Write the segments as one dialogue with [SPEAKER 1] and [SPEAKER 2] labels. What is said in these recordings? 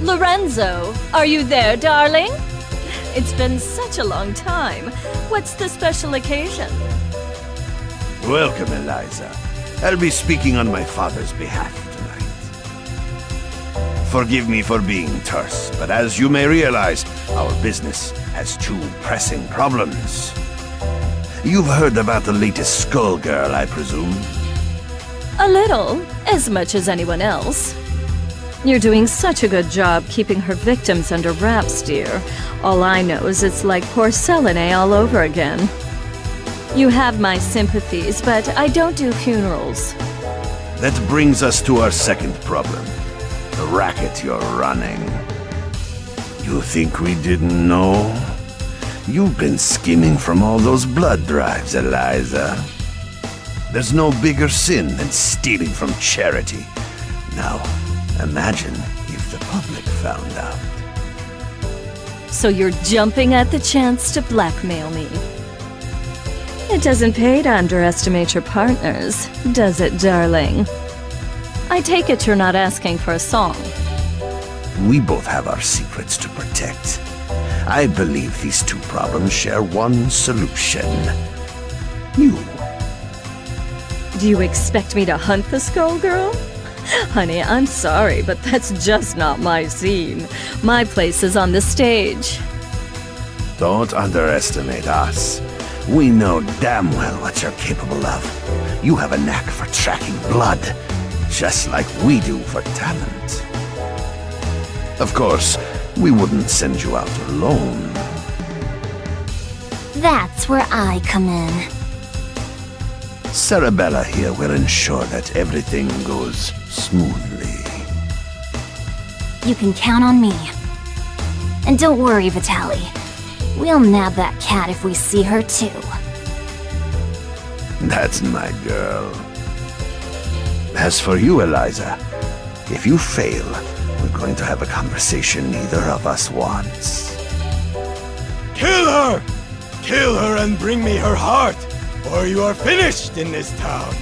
[SPEAKER 1] Lorenzo, are you there, darling? It's been such a long time. What's the special occasion?
[SPEAKER 2] Welcome, ELIZA. I'll be speaking on my father's behalf tonight. Forgive me for being terse, but as you may realize, our business has two pressing problems. You've heard about the latest skullgirl, I presume?
[SPEAKER 1] A little, as much as anyone else. You're doing such a good job keeping her victims under wraps, dear. All I know is it's like porcelain all over again. You have my sympathies, but I don't do funerals.
[SPEAKER 2] That brings us to our second problem. The racket you're running. You think we didn't know? You've been skimming from all those blood drives, ELIZA. There's no bigger sin than stealing from charity. Now, imagine if the public found out.
[SPEAKER 1] So you're jumping at the chance to blackmail me. It doesn't pay to underestimate your partners, does it, darling? I take it you're not asking for a song.
[SPEAKER 2] We both have our secrets to protect. I believe these two problems share one solution. You.
[SPEAKER 1] Do you expect me to hunt the skullgirl? Honey, I'm sorry, but that's just not my scene. My place is on the stage.
[SPEAKER 2] Don't underestimate us. We know damn well what you're capable of. You have a knack for tracking blood, just like we do for talent. Of course, we wouldn't send you out alone.
[SPEAKER 3] That's where I come in.
[SPEAKER 2] Sarabella here will ensure that everything goes smoothly.
[SPEAKER 3] You can count on me. And don't worry, Vitaly. We'll nab that cat if we see her too.
[SPEAKER 2] That's my girl. As for you, ELIZA, if you fail, we're going to have a conversation neither of us wants.
[SPEAKER 4] Kill her! Kill her and bring me her heart, or you are finished in this town.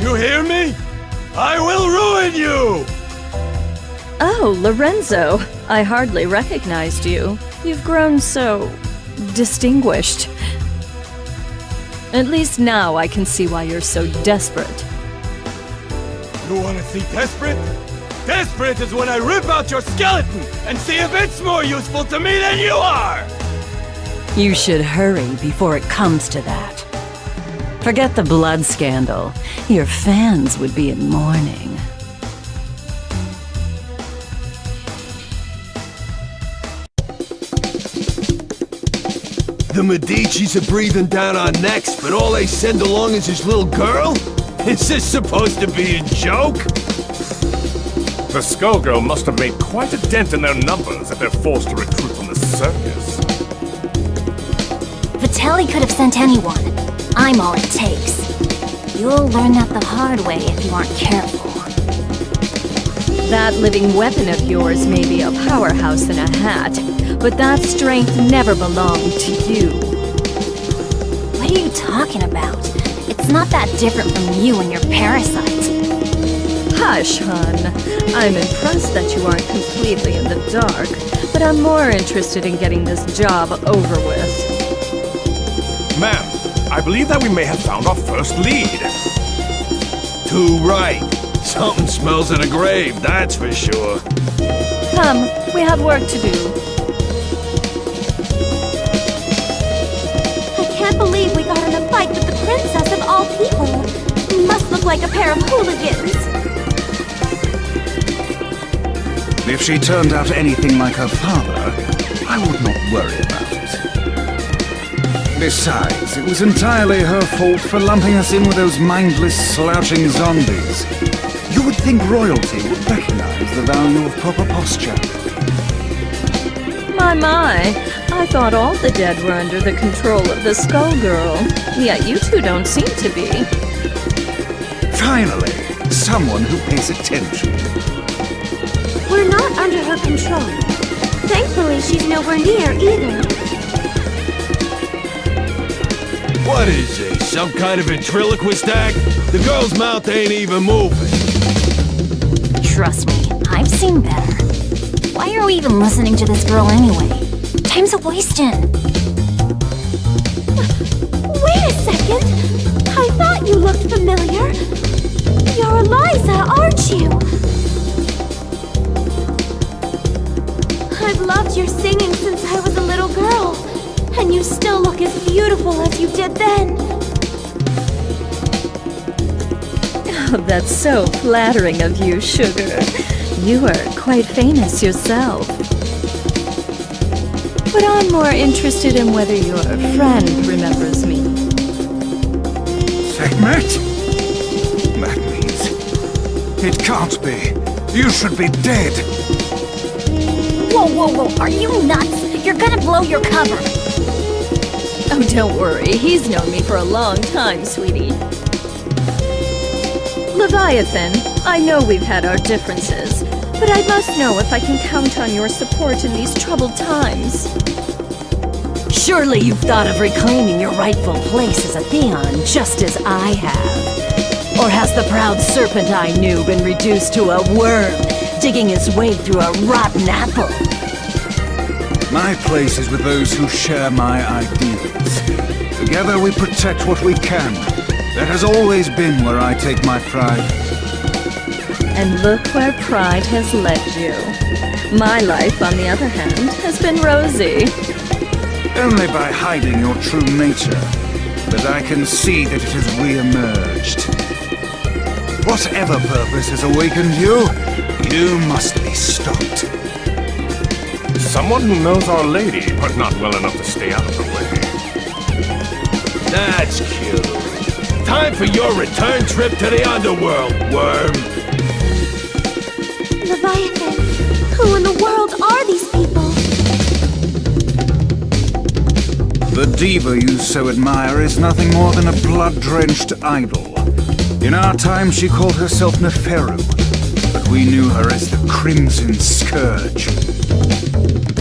[SPEAKER 4] You hear me? I will ruin you!
[SPEAKER 1] Oh, Lorenzo, I hardly recognized you. You've grown so distinguished. At least now I can see why you're so desperate.
[SPEAKER 4] You want to see desperate? Desperate is when I rip out your skeleton and see if it's more useful to me than you are!
[SPEAKER 5] You should hurry before it comes to that. Forget the blood scandal. Your fans would be in mourning.
[SPEAKER 4] The Medici's are breathing down our necks, but all they send along is his little girl? Is this supposed to be a joke?
[SPEAKER 6] The Skullgirl must have made quite a dent in their numbers if they're forced to recruit from the circus.
[SPEAKER 3] Vitaly could have sent anyone. I'm all it takes. You'll learn that the hard way if you aren't careful.
[SPEAKER 1] That living weapon of yours may be a powerhouse in a hat, but that strength never belonged to you.
[SPEAKER 3] What are you talking about? It's not that different from you and your parasite.
[SPEAKER 1] Hush, hon. I'm impressed that you aren't completely in the dark, but I'm more interested in getting this job over with.
[SPEAKER 6] Ma'am, I believe that we may have found our first lead.
[SPEAKER 4] Too right. Something smells of a grave, that's for sure.
[SPEAKER 1] Come, we have work to do.
[SPEAKER 3] I can't believe we got in a fight with the princess of all people. Must look like a pair of hooligans.
[SPEAKER 7] If she turned out anything like her father, I would not worry about it. Besides, it was entirely her fault for lumping us in with those mindless, slouching zombies. You would think royalty would recognize the value of proper posture.
[SPEAKER 1] My, I thought all the dead were under the control of the Skullgirl. Yet you two don't seem to be.
[SPEAKER 7] Finally, someone who pays attention.
[SPEAKER 3] We're not under her control. Thankfully, she's nowhere near either.
[SPEAKER 4] What is this, some kind of ventriloquist act? The girl's mouth ain't even moving.
[SPEAKER 3] Trust me, I've seen better. Why Why are we even listening to this girl anyway? Time's a-wasting.
[SPEAKER 8] Wait a second! I thought you looked familiar. You're ELIZA, aren't you? I've loved your singing since I was a little girl, and you still look as beautiful as you did then.
[SPEAKER 1] Oh, that's so flattering of you, Sugar. You are quite famous yourself. But I'm more interested in whether your friend remembers me.
[SPEAKER 7] Sekhmet? That means... It can't be. You should be dead.
[SPEAKER 3] Whoa, whoa, whoa, are you nuts? You're gonna blow your cover.
[SPEAKER 1] Oh, don't worry. He's known me for a long time, sweetie. Leviathan, I know we've had our differences, but I must know if I can count on your support in these troubled times.
[SPEAKER 5] Surely you've thought of reclaiming your rightful place as a Theon, just as I have. Or has the proud serpent I knew been reduced to a worm, digging his way through a rotten apple?
[SPEAKER 7] My place is with those who share my ideals. Together we protect what we can. That has always been where I take my pride.
[SPEAKER 1] And look where pride has led you. My life, on the other hand, has been rosy.
[SPEAKER 7] Only by hiding your true nature, but I can see that it has re-emerged. Whatever purpose has awakened you, you must be stopped.
[SPEAKER 6] Someone who knows Our Lady, but not well enough to stay out of the way.
[SPEAKER 4] That's cute. Time for your return trip to the underworld, worm.
[SPEAKER 8] Leviathan, who in the world are these people?
[SPEAKER 7] The diva you so admire is nothing more than a blood-drenched idol. In our time, she called herself Neferu, but we knew her as the Crimson Scourge.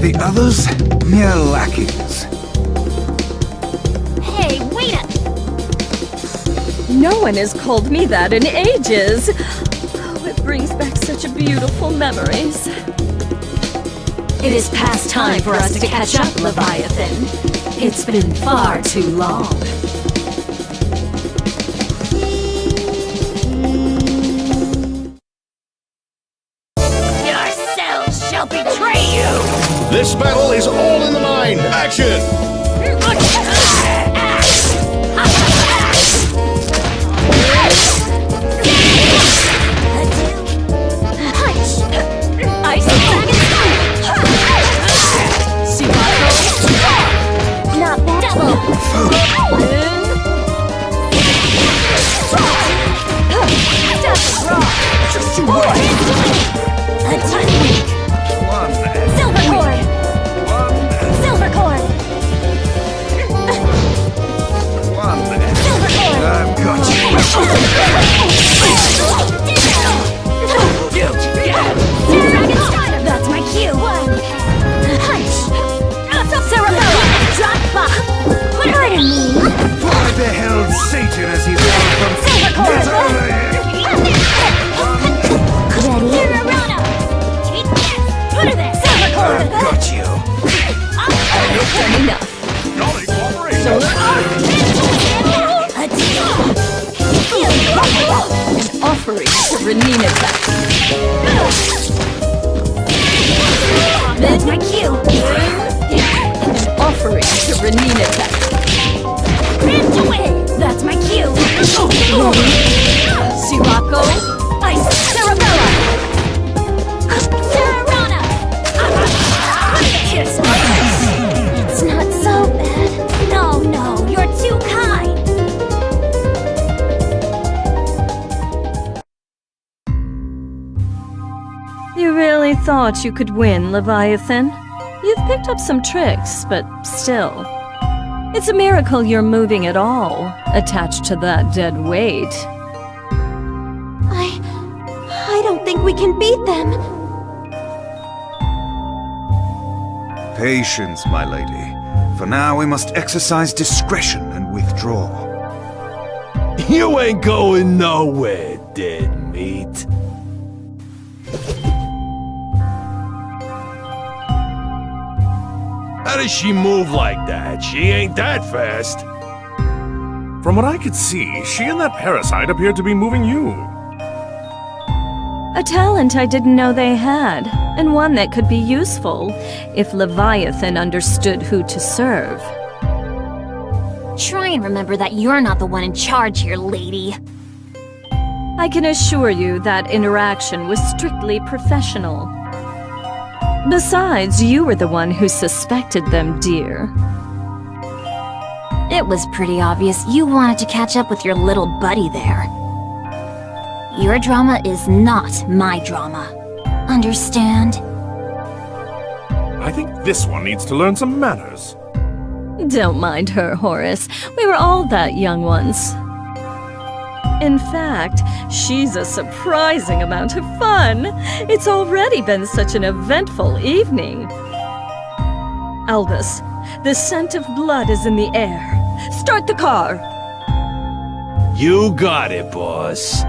[SPEAKER 7] The others, mere lackeys.
[SPEAKER 3] Hey, wait up!
[SPEAKER 1] No one has called me that in ages. Oh, it brings back such beautiful memories.
[SPEAKER 5] It is past time for us to catch up, Leviathan. It's been far too long.
[SPEAKER 3] Yourselves shall betray you!
[SPEAKER 6] This battle is all in the mind. Action!
[SPEAKER 3] Not that double!
[SPEAKER 7] Just too much.
[SPEAKER 3] Silver cord! Silver cord! Silver cord!
[SPEAKER 7] I've got you.
[SPEAKER 3] That's my cue! Punch! Cerebella! Drop bomb! Pardon me!
[SPEAKER 7] For I beheld Satan as he fell from...
[SPEAKER 3] Silver cord!
[SPEAKER 7] Get over here!
[SPEAKER 3] Ready? Rana! Eat this! Put her there! Silver cord!
[SPEAKER 7] I've got you.
[SPEAKER 1] You've done enough. An offering to Renina.
[SPEAKER 3] That's my cue!
[SPEAKER 1] An offering to Renina.
[SPEAKER 3] Into it! That's my cue!
[SPEAKER 1] Sirocco.
[SPEAKER 3] Ice! Cerebella! Serrana! It's not so bad. No, you're too kind!
[SPEAKER 1] You really thought you could win, Leviathan? You've picked up some tricks, but still. It's a miracle you're moving at all, attached to that dead weight.
[SPEAKER 8] I don't think we can beat them.
[SPEAKER 7] Patience, my lady. For now, we must exercise discretion and withdraw.
[SPEAKER 4] You ain't going nowhere, dead meat. How does she move like that? She ain't that fast.
[SPEAKER 6] From what I could see, she and that parasite appeared to be moving you.
[SPEAKER 1] A talent I didn't know they had, and one that could be useful if Leviathan understood who to serve.
[SPEAKER 3] Try and remember that you're not the one in charge here, lady.
[SPEAKER 1] I can assure you that interaction was strictly professional. Besides, you were the one who suspected them, dear.
[SPEAKER 3] It was pretty obvious you wanted to catch up with your little buddy there. Your drama is not my drama. Understand?
[SPEAKER 6] I think this one needs to learn some manners.
[SPEAKER 1] Don't mind her, Horace. We were all that young once. In fact, she's a surprising amount of fun. It's already been such an eventful evening. Albus, the scent of blood is in the air. Start the car!
[SPEAKER 2] You got it, boss.